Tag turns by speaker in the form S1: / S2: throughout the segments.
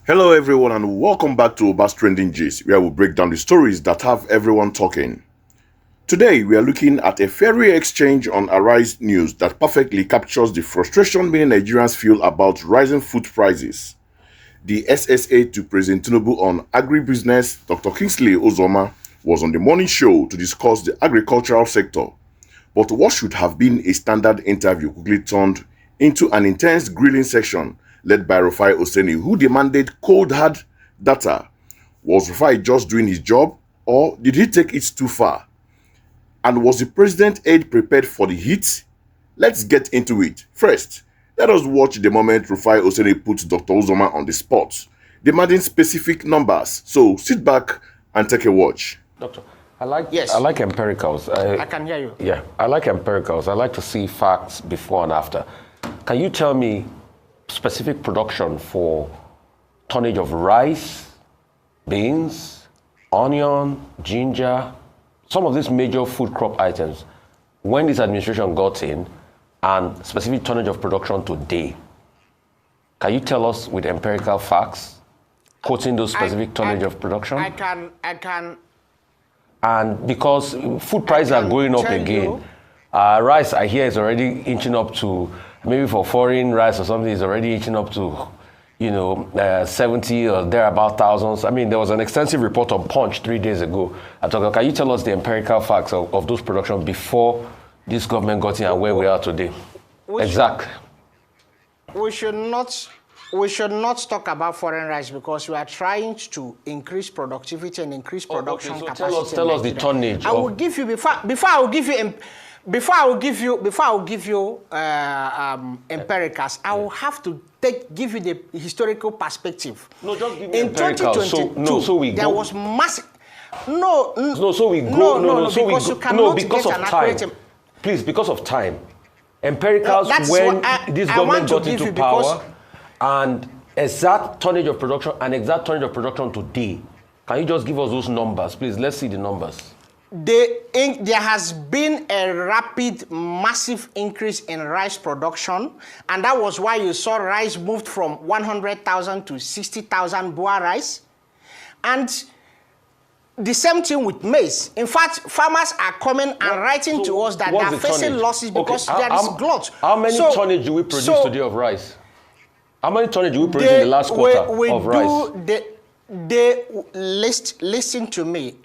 S1: Hello everyone and welcome back to Obas Trending Gist, where we break down the stories that have everyone talking. Today we are looking at a fiery exchange on Arise News that perfectly captures the frustration many Nigerians feel about rising food prices. The SSA to President Tinubu on agribusiness, Dr. Kingsley Uzoma, was on the morning show to discuss the agricultural sector. But what should have been a standard interview quickly turned into an intense grilling session led by Rufai Oseni, who demanded cold hard data. Was Rufai just doing his job, or did he take it too far? And was the president aide prepared for the heat? Let's get into it. First, let us watch the moment Rufai Oseni puts Dr. Uzoma on the spot, demanding specific numbers. So sit back and take a watch.
S2: Doctor, I like empiricals.
S3: I can hear you.
S2: Yeah, I like empiricals. I like to see facts before and after. Can you tell me specific production for tonnage of rice, beans, onion, ginger, some of these major food crop items, when this administration got in, and specific tonnage of production today? Can you tell us with empirical facts, quoting those specific tonnage of production?
S3: I can.
S2: And because food prices are going up again, rice, I hear, is already inching up to, maybe for foreign rice or something, is already inching up to, 70 or thereabout thousands. I mean, there was an extensive report on Punch 3 days ago. Can you tell us the empirical facts of those production before this government got in and where we are today? Exactly.
S3: We should not talk about foreign rice because we are trying to increase productivity and increase production capacity.
S2: So tell us the tonnage.
S3: I will give you before I will give you empiricals. I will have to give you the historical perspective.
S2: No, just give me
S3: in
S2: empirical.
S3: 2022, there was massive.
S2: Because of time. Please, because of time. Empiricals when this government got into power and exact tonnage of production and exact tonnage of production today. Can you just give us those numbers, please? Let's see the numbers.
S3: There has been a rapid, massive increase in rice production, and that was why you saw rice moved from 100,000 to 60,000 boa rice. And the same thing with maize. In fact, farmers are coming and writing to us that they are facing losses because there is glut.
S2: How many tonnage do we produce today of rice? How many tonnage do we produce in the last quarter of rice?
S3: Listen to me.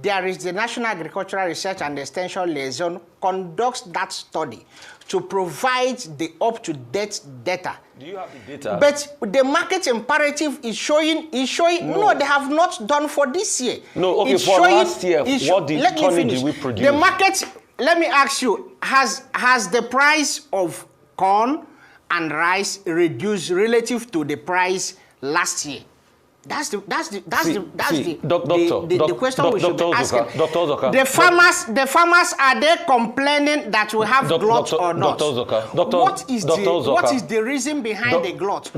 S3: There is the National Agricultural Research and Extension Liaison conducts that study to provide the up-to-date data.
S2: Do you have the data?
S3: But the market imperative is showing. No, they have not done for this year.
S2: No, okay, for last year, what tonnage did we produce?
S3: The market. Let me ask you: has the price of corn and rice reduced relative to the price last year? That's the question we should be asking. The farmers, are they complaining that we have glut or not? What is the reason behind the glut?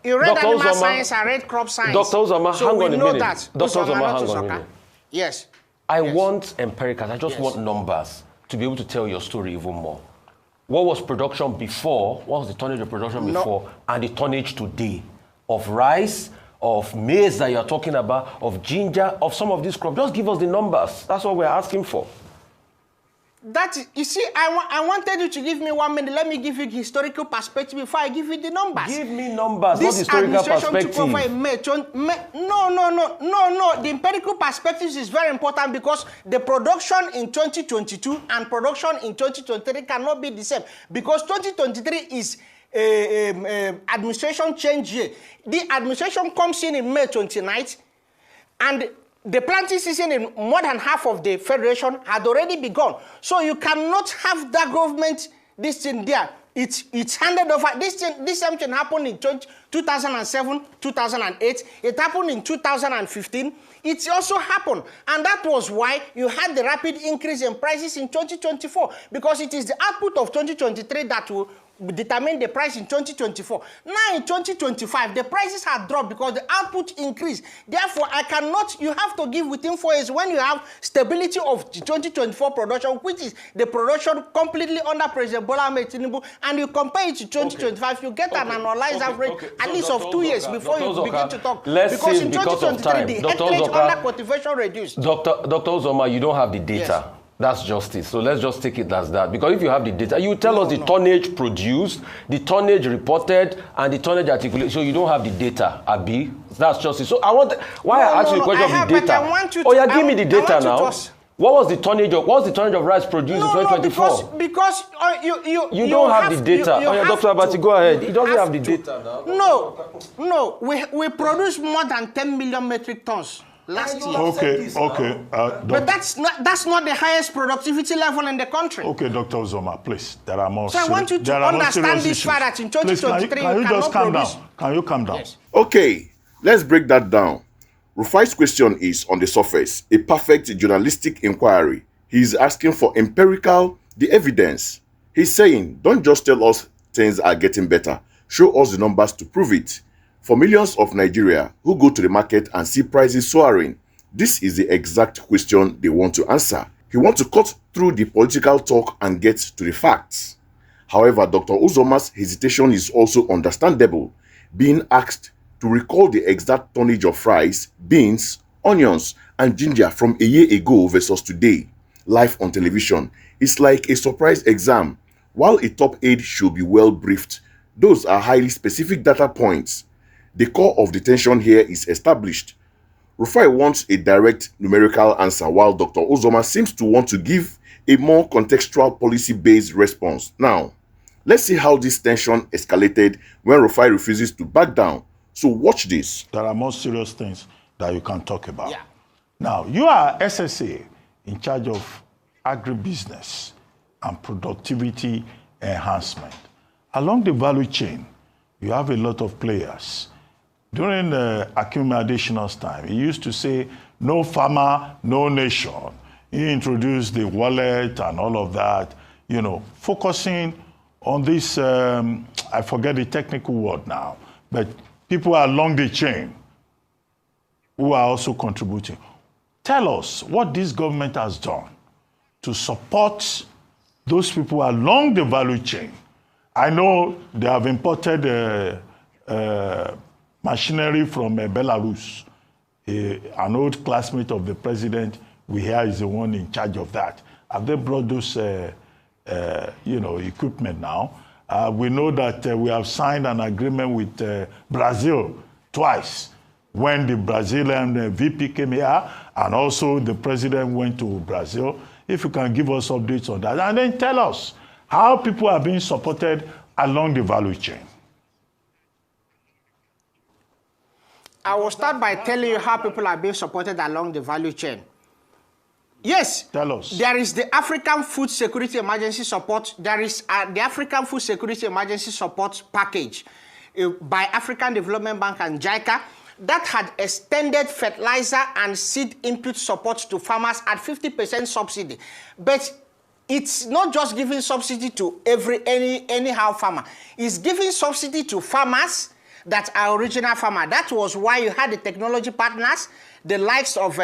S3: You read animal science, I read crop science.
S2: Dr. Uzoma,
S3: so
S2: hang
S3: we
S2: on a
S3: know
S2: minute.
S3: that.
S2: Dr. Uzoma, hang on a minute.
S3: Yes.
S2: I want empiricals. I just want numbers to be able to tell your story even more. What was production before? What was the tonnage of production before? And the tonnage today of rice, of maize that you're talking about, of ginger, of some of these crops. Just give us the numbers. That's what we're asking for.
S3: You see, I wanted you to give me 1 minute. Let me give you the historical perspective before I give you the numbers.
S2: Give me numbers, not historical perspective.
S3: No. The empirical perspective is very important because the production in 2022 and production in 2023 cannot be the same. Because 2023 is administration change year. The administration comes in May 29th, and the planting season in more than half of the federation had already begun. So you cannot have that government, this thing there. It's handed over. This same thing happened in 2007, 2008. It happened in 2015. It also happened. And that was why you had the rapid increase in prices in 2024. Because it is the output of 2023 that determine the price in 2024. Now in 2025, the prices have dropped because the output increased. Therefore, you have to give within 4 years when you have stability of the 2024 production, which is the production completely under President Bola Ahmed Tinubu, and you compare it to 2025, you get an annualized average at least of 2 years before you begin to talk. Because in 2023, the hectarage under cultivation reduced.
S2: Dr. Uzoma, you don't have the data.
S3: Yes.
S2: That's justice. So let's just take it as that. Because if you have the data, you tell us the tonnage produced, the tonnage reported, and the tonnage articulated. So you don't have the data, Abi. That's justice. So I asked you a question of the data. Give me the data now. What was the tonnage of rice produced in 2024?
S3: Because
S2: you don't have the data. Dr. Abati, go ahead. He doesn't have the data now.
S3: No. We produced more than 10 million metric tons last year.
S4: Okay.
S3: But that's not the highest productivity level in the country.
S4: Okay, Dr. Uzoma, please. There are more.
S3: So I want you to understand this fact that in 2023
S4: can you just calm down? Can you calm down?
S3: Yes.
S1: Okay, let's break that down. Rufai's question is, on the surface, a perfect journalistic inquiry. He is asking for empirical, the evidence. He's saying, don't just tell us things are getting better. Show us the numbers to prove it. For millions of Nigeria who go to the market and see prices soaring, this is the exact question they want to answer. He wants to cut through the political talk and get to the facts. However, Dr. Uzoma's hesitation is also understandable, being asked to recall the exact tonnage of rice, beans, onions, and ginger from a year ago versus today, live on television. It's like a surprise exam. While a top aide should be well briefed, those are highly specific data points. The core of the tension here is established. Rufai wants a direct numerical answer, while Dr. Uzoma seems to want to give a more contextual policy-based response. Now, let's see how this tension escalated when Rufai refuses to back down. So watch this.
S4: There are more serious things that you can talk about.
S3: Yeah.
S4: Now, you are SSA in charge of agribusiness and productivity enhancement. Along the value chain, you have a lot of players. During Akim Additional's time, he used to say, no farmer, no nation. He introduced the wallet and all of that, focusing on this, I forget the technical word now, but people along the chain who are also contributing. Tell us what this government has done to support those people along the value chain. I know they have imported machinery from Belarus. An old classmate of the president, we hear, is the one in charge of that. Have they brought those equipment now? We know that we have signed an agreement with Brazil twice, when the Brazilian VP came here and also the president went to Brazil. If you can give us updates on that, and then tell us how people are being supported along the value chain.
S3: I will start by telling you how people are being supported along the value chain. Yes,
S4: tell us.
S3: There is the African Food Security Emergency Support. There is the African Food Security Emergency Support Package by African Development Bank and JICA that had extended fertilizer and seed input support to farmers at 50% subsidy. But it's not just giving subsidy to anyhow farmer. It's giving subsidy to farmers that are original farmer. That was why you had the technology partners, the likes of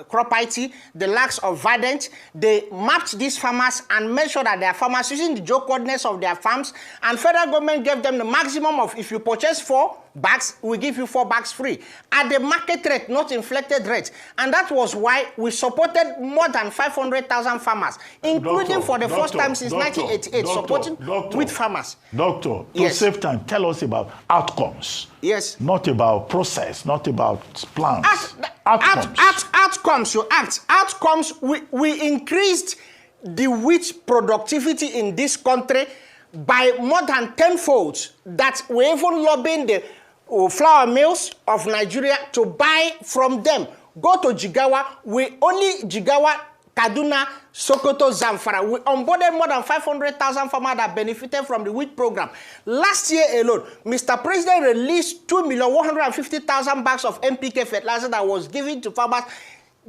S3: Crop IT, the likes of Vident. They mapped these farmers and made sure that they are farmers using the geo coordinates of their farms, and federal government gave them the maximum of, if you purchase 4 bags, we give you 4 bags free at the market rate, not inflected rate. And that was why we supported more than 500,000 farmers, including for the first time since 1988, supporting with farmers.
S4: Doctor, to save time, tell us about outcomes.
S3: Yes.
S4: Not about process, not about plans.
S3: Outcomes, Outcomes, we increased the wheat productivity in this country by more than 10-fold. That we're even lobbying the flour mills of Nigeria to buy from them. Go to Jigawa, Jigawa, Kaduna, Sokoto, Zamfara. We onboarded more than 500,000 farmers that benefited from the wheat program. Last year alone, Mr. President released 2,150,000 bags of NPK fertilizer that was given to farmers,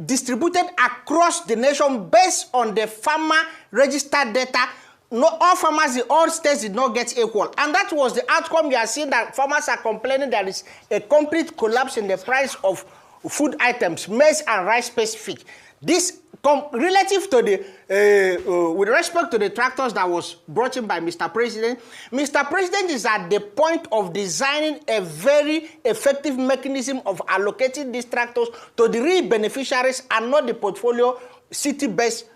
S3: distributed across the nation based on the farmer registered data all farmers in all states did not get equal. And that was the outcome. You are seeing that farmers are complaining there is a complete collapse in the price of food items, maize and rice specific. This relative to the, with respect to the tractors that was brought in by Mr. President is at the point of designing a very effective mechanism of allocating these tractors to the real beneficiaries and not the portfolio city-based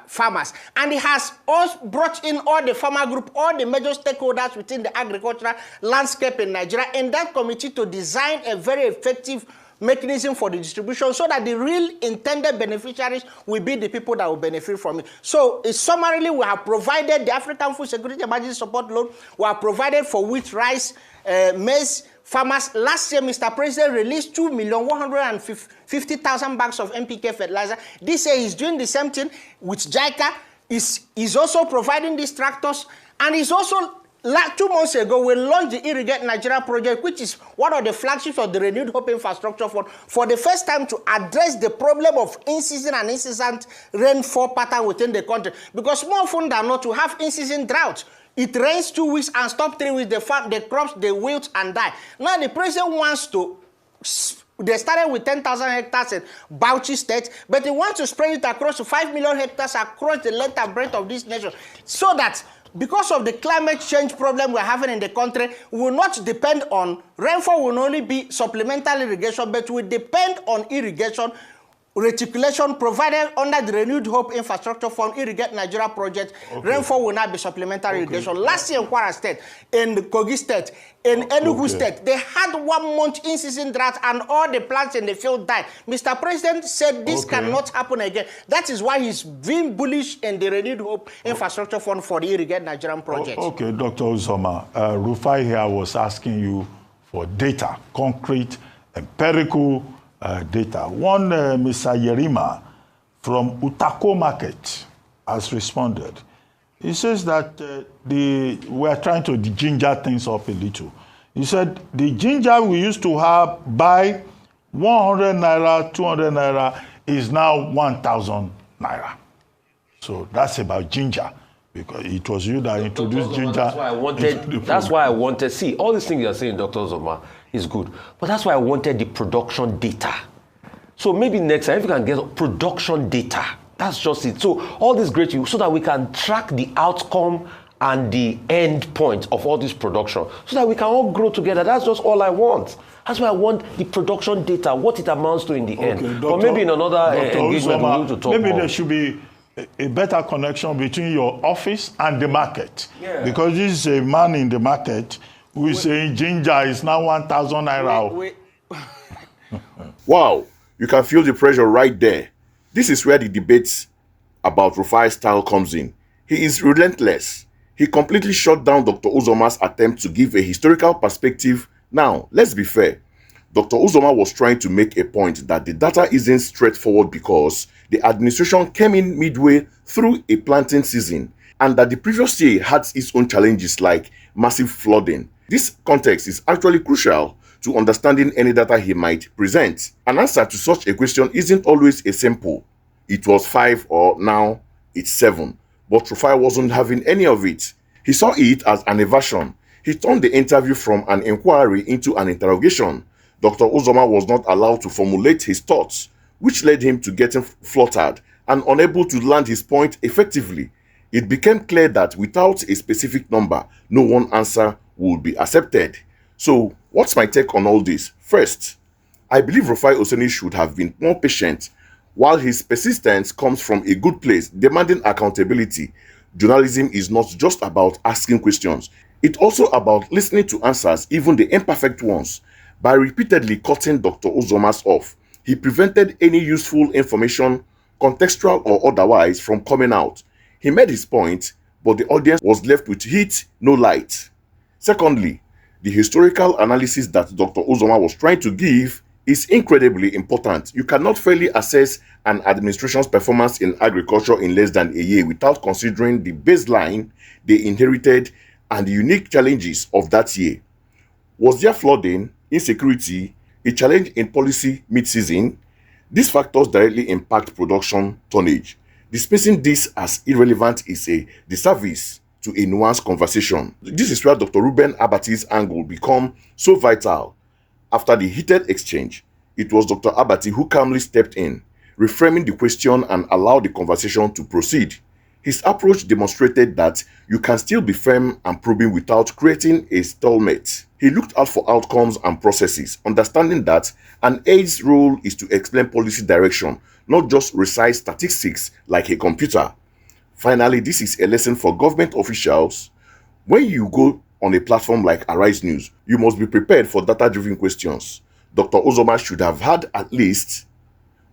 S3: farmers. And he has also brought in all the farmer group, all the major stakeholders within the agricultural landscape in Nigeria in that committee to design a very effective mechanism for the distribution so that the real intended beneficiaries will be the people that will benefit from it. So, summarily, we have provided the African Food Security Emergency Support Loan, we have provided for wheat, rice, maize, farmers. Last year, Mr. President released 2,150,000 bags of NPK fertilizer. This year, he's doing the same thing with JICA. He's also providing these tractors, and he's also, 2 months ago, we launched the Irrigate Nigeria project, which is one of the flagships of the Renewed Hope Infrastructure Fund, for the first time to address the problem of in-season and incessant rainfall pattern within the country. Because more often than not, to have in-season drought, it rains 2 weeks and stop 3 weeks, the crops, they wilt and die. Now the president wants to, they started with 10,000 hectares in Bauchi State, but they want to spread it across to 5 million hectares across the length and breadth of this nation, so that because of the climate change problem we're having in the country, we will not depend on rainfall, will only be supplemental irrigation, but we depend on irrigation, reticulation provided under the Renewed Hope Infrastructure Fund, Irrigate Nigeria project. Okay. Rainfall will not be supplementary irrigation. Last year in Kwara State, in Kogi State, in Enugu State, they had 1 month in-season drought and all the plants in the field died. Mr. President said this cannot happen again. That is why he's being bullish in the Renewed Hope Infrastructure Fund for the Irrigate Nigerian project.
S4: Okay, Dr. Uzoma, Rufai here was asking you for data, concrete, empirical data. One, Mr. Yerima from Utako Market has responded. He says that we are trying to ginger things up a little. He said the ginger we used to have by 100 naira, 200 naira is now 1,000 naira. So that's about ginger, because it was you that introduced ginger.
S2: That's why I wanted. See, all these things you're saying, Dr. Uzoma, is good, but that's why I wanted the production data. So maybe next time, if you can get production data, that's just it. So all this great, so that we can track the outcome and the end point of all this production, so that we can all grow together. That's just all I want. That's why I want the production data, what it amounts to in the end. But maybe in another engagement, we need to talk
S4: maybe
S2: more.
S4: There should be a better connection between your office and the market. Yeah. Because this is a man in the market who is saying ginger is now 1,000 naira.
S1: Wow, you can feel the pressure right there. This is where the debate about Rufai's style comes in. He is relentless. He completely shut down Dr. Uzoma's attempt to give a historical perspective. Now, let's be fair. Dr. Uzoma was trying to make a point that the data isn't straightforward because the administration came in midway through a planting season and that the previous year had its own challenges like massive flooding. This context is actually crucial to understanding any data he might present. An answer to such a question isn't always a simple, it was 5 or now it's 7. But Rufai wasn't having any of it. He saw it as an evasion. He turned the interview from an inquiry into an interrogation. Dr. Uzoma was not allowed to formulate his thoughts, which led him to getting fluttered and unable to land his point effectively. It became clear that without a specific number, no one answer would be accepted. So, what's my take on all this? First, I believe Rufai Oseni should have been more patient. While his persistence comes from a good place, demanding accountability, journalism is not just about asking questions. It's also about listening to answers, even the imperfect ones. By repeatedly cutting Dr. Uzoma's off, he prevented any useful information, contextual or otherwise, from coming out. He made his point, but the audience was left with heat, no light. Secondly, the historical analysis that Dr. Uzoma was trying to give is incredibly important. You cannot fairly assess an administration's performance in agriculture in less than a year without considering the baseline they inherited and the unique challenges of that year. Was there flooding, insecurity, a challenge in policy mid-season? These factors directly impact production tonnage. Dismissing this as irrelevant is a disservice to a nuanced conversation. This is where Dr. Reuben Abati's angle become so vital. After the heated exchange, it was Dr. Abati who calmly stepped in, reframing the question and allowed the conversation to proceed. His approach demonstrated that you can still be firm and probing without creating a stalemate. He looked out for outcomes and processes, understanding that an aide's role is to explain policy direction, not just recite statistics like a computer. Finally, this is a lesson for government officials. When you go on a platform like Arise News, you must be prepared for data-driven questions. Dr. Uzoma should have had at least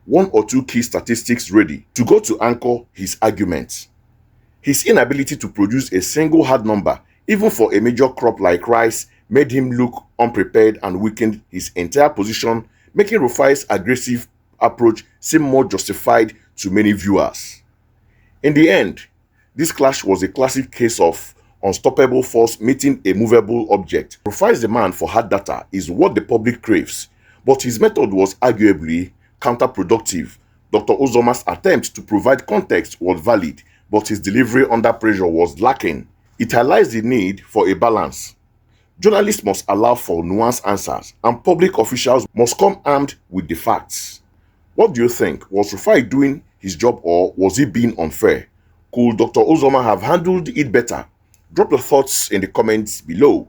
S1: 1 or 2 key statistics ready to go to anchor his arguments. His inability to produce a single hard number, even for a major crop like rice, made him look unprepared and weakened his entire position, making Rufai's aggressive approach seem more justified to many viewers. In the end, this clash was a classic case of unstoppable force meeting a movable object. Rufai's demand for hard data is what the public craves, but his method was arguably counterproductive. Dr. Uzoma's attempt to provide context was valid, but his delivery under pressure was lacking. It highlights the need for a balance. Journalists must allow for nuanced answers, and public officials must come armed with the facts. What do you think? Was Rufai doing his job, or was he being unfair? Could Dr. Uzoma have handled it better? Drop your thoughts in the comments below.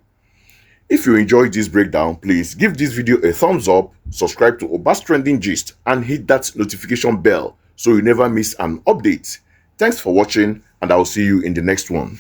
S1: If you enjoyed this breakdown, please give this video a thumbs up, subscribe to Obas Trending Gist, and hit that notification bell so you never miss an update. Thanks for watching, and I'll see you in the next one.